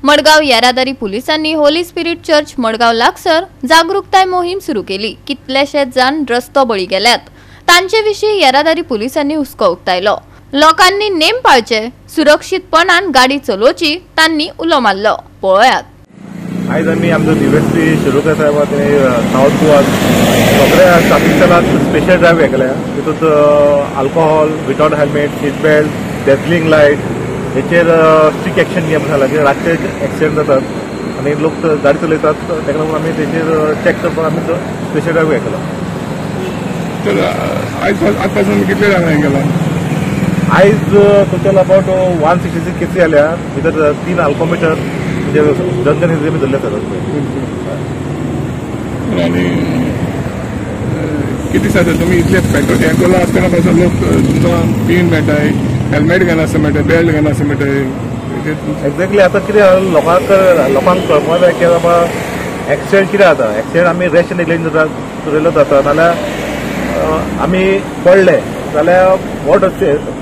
मडगाव येरादारी पोलिसांनी Holy spirit church Madgaon लागसर जागरूकताय मोहीम सुरू केली। कितलेशेच जाण रस्तो बळी गेल्यात, तांचे विशीं येरादारी पोलिसांनी हुस्को उक्तायलो। लोकांनी नेम पाळचे, सुरक्षितपणान गाडी चलोवची तांणी उलो मारलो। पळयात। आज आम्ही आमचो डीवायएसपी शिरोडकर साहेब साउथ गोवा सगळ्या ट्रॅफिक चलाक स्पेशल ड्रायव्ह केल्या। तितूंत alcohol, without helmet, seat belt, dazzling light हेचेर स्ट्रिक्ट एक्शन घेवप जाला। की रातचे एक्सिडेंट जातात आनी लोक गाडी चलयतात, ताका लागून आमी तेचेर चेक करपाक आमी स्पेशल ड्रायव्ह हे केला। तर आज पासून कितले जाणां हे केला? आज टोटल अबाउट 166 केसी आल्या, भितर 3 अल्कोमीटर म्हणजे दंगन हे धरले जातात। आणि किती सांगता तुमी इतले पेट्रोल टँकरला आसतना पासून लोक तुमकां पिन मेळटाय, हेल्मेट घेवन आसा मेळटाय, बेल्ट घेवन आसा मेळटाय? एक्झॅक्टली आता कितें लोकांक कळपाक जाय की बाबा एक्सिडेंट कितें जाता। एक्सिडेंट आमी रॅश नेग्लिजन्स चलयलो जाता नाल्यार आमी पडले जाल्यार वॉट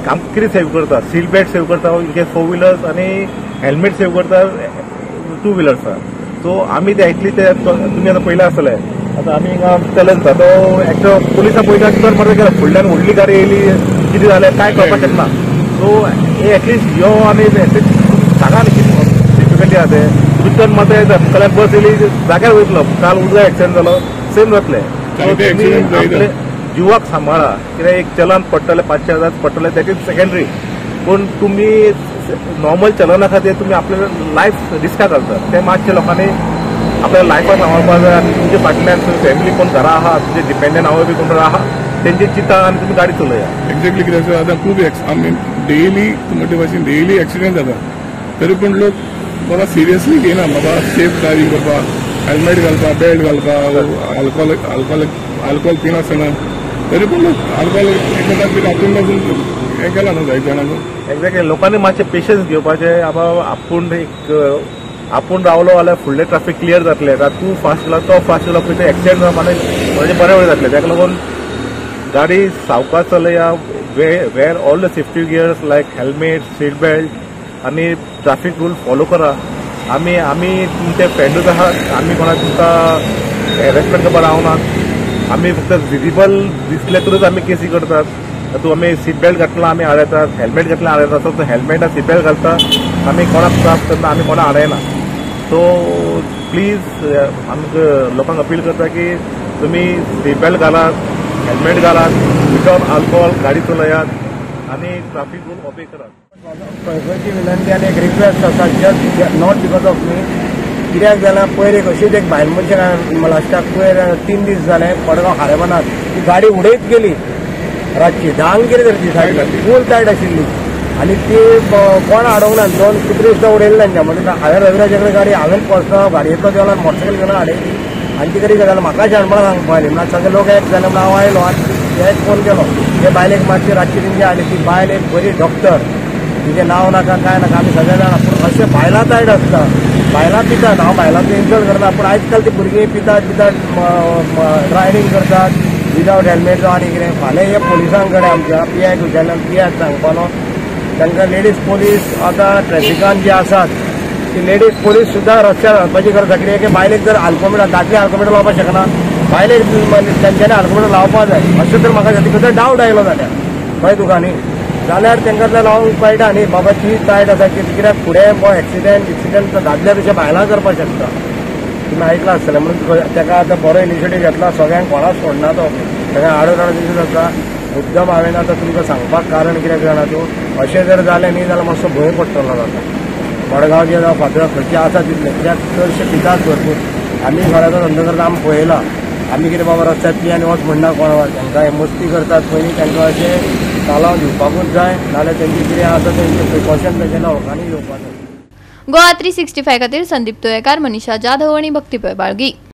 काम कितें सेव करता, सीट बेल्ट सेव करता इनकेस 4 व्हिलर्स आनी हेल्मेट सेव करता 2 व्हिलर्सां। सो आमी ते एक्चुअली ते तुमी आतां पयलें आसतले, आतां आमी हिंगा चलयता तो एकटो पुलिसां पळयता तर मरे गेला, फुडल्यान व्हडली गाडी येयली कितें जालें काय कळपाक शकना। सो हे एटलिस्ट यो आनी सांगा न्ही कितें डिफिकल्टी आहा ते भितर मात्र मुखाल्यान बस येयली जाग्यार वयतलो, काल उजो एक्सिडेंट जालो सेम जातले। आपले जिवाक सांबाळा, कित्याक एक चलन पडटले 500,000 पडटले दॅट इज सेकंडरी, पूण तुमी नॉर्मल चलना खातीर तुमी आपले लायफ रिस्काक घालतात। ते मातशे लोकांनी आपल्या लायफाक सांबाळपाक जाय। आनी तुमचे फाटल्यान फॅमिली कोण घरा आहा, तुमचे डिपेंडंट आवय बी कोण आहा तेंची चिंता आनी तुमी गाडी चलया। एक्झॅक्टली कितें आसा आतां खूब आमी डेली म्हणटे भाशेन डेली एक्सिडेंट जाता, तरी पूण लोक बाबा सिरियसली घेयना। बाबा सेफ ड्रायव्हिंग करपाक, हेल्मेट घालपाक, बेल्ट घालपाक, अल्कोहोल पिनासतना, तरी पूण लोक अल्कोहोल एकमेकांक बी हातून लागून हें केलां न्हू जायत जाणांक। एक्झॅक्टली लोकांनी मातशें पेशन्स घेवपाचें। आपूण रावलो जाल्यार फुडलें ट्रॅफिक क्लियर जातलें। तूं फास्ट गेला तो फास्ट गेलो पळय ते एक्सिडेंट म्हणजे बरें वेळ जातलें। ताका लागून गाडी सावकाश चलया, wear all the safety gears like helmet, seat belt आनी ट्रॅफिक रूल फॉलो करा। आमी तुमचे फ्रेंडूच आहात, आमी कोणाक तुमकां हॅरेसमेंट करपाक रावनात। आमी फक्त विजिबल दिसले तरूच आमी केसी करतात। तूं आमी सीट बेल्ट घातला आमी आडयतात, हेल्मेट घातला आडयतात, सो हेल्मेट आनी सीट बेल्ट घालता आमी कोणाक त्रास करता, आमी कोणाक आडयना। सो प्लीज आमकां लोकांक अपील करता की तुमी सीट बेल्ट घालात, हेल्मेट घालात, विथआउट अल्कोहोल गाडी चलयात आनी ट्रॅफिक रूल ओबे करात। पळयची विनंती आनी एक रिक्वेस्ट आसा, just not because of me. कित्याक जाल्यार पयर अशीच एक भायल मनशान लास्टाक पयर 3 दीस जाले मडगांव हारेमानात ती गाडी उडयत गेली रातची, धांक कितें करची सायड फूल टायट आशिल्ली आनी ती कोण अडवना, 2 कुत्रे सुद्दां उडयले तांच्या। म्हणजे हांवें रविराजा कडेन गाडी हांवें पर्सनल गाडयेंतलो देवला मोटरसायकल घेवन हाडयली आनी ती कधी जाल्यार म्हाका शाणपणां सांगपाक आयली। म्हणल्यार सगळे लोक एक जाले म्हणून हांव आयलो आनी एक फोन केलो। ते बायलेक मातशी रातची तेंची हाडली, ती बायल एक बरी डॉक्टर, तिचें नांव नाका काय नाका आमी सगळे जाणा। पूण अशें बायलां टायट आसता, बायलां पितात, हांव बायलांचो इन्सल्ट करना, पूण आयज काल ती भुरगीं पितात ड्रायव्हिंग करतात विदाउट हेल्मेट जावं आनी कितें। फाल्यां हे पोलिसां कडेन आमच्या पीआयक विचारल्यार पीआयक सांगपालो तांकां लेडीज पोलीस आतां ट्रॅफिकान जे आसात ती लेडीज पोलीस सुद्दां रस्त्यार घालपाची गरज आसा। कित्याक बायलेक जर अल्कोमीटर दादले अल्कोमीटर लावपाक शकना, बायलेक तेंच्यांनी अल्कोमीटर लावपाक जाय अशें तर म्हाका खंय डावट आयलो जाल्यार कळ्ळें तुका न्ही, जाल्यार तांकां तर लावंक कळटा न्ही बाबा ती टायट आसा कित्याक फुडें एक्सिडेंट दादल्या तशें बायलां करपाक शकता। तुमी आयकलां आसतलें म्हणून ताका आतां बरो इनिशिएटीव घेतला, सगळ्यांक कोणाक सोडना तो, सगळ्यांक आडोन दिसत आसा। मुद्दम हांवें आतां तुमकां सांगपाक कारण कित्याक जाणा तूं, अशें जर जालें न्ही जाल्यार मातसो भंय पडटलो जाता। मडगांवचे जावं फातोर खंयचे आसा तितले, कित्याक चडशे पितात भरपूर। आमी घराचो धंदो करता आमी पळयला, आमी कितें बाबा रस्त्यार पियान वच म्हणना कोणाक, तांकां मस्ती करतात पयलीं तांकां अशें चालाव दिवपाकूच जाय, नाल्यार तेंची कितें आसा तेंचे प्रिकॉशन तेंच्या लोकांनी घेवपाक जाय। गोवा 365 खातीर संदीप तुयेकार, मनीषा जाधव आनी भक्तीपय बाळगी।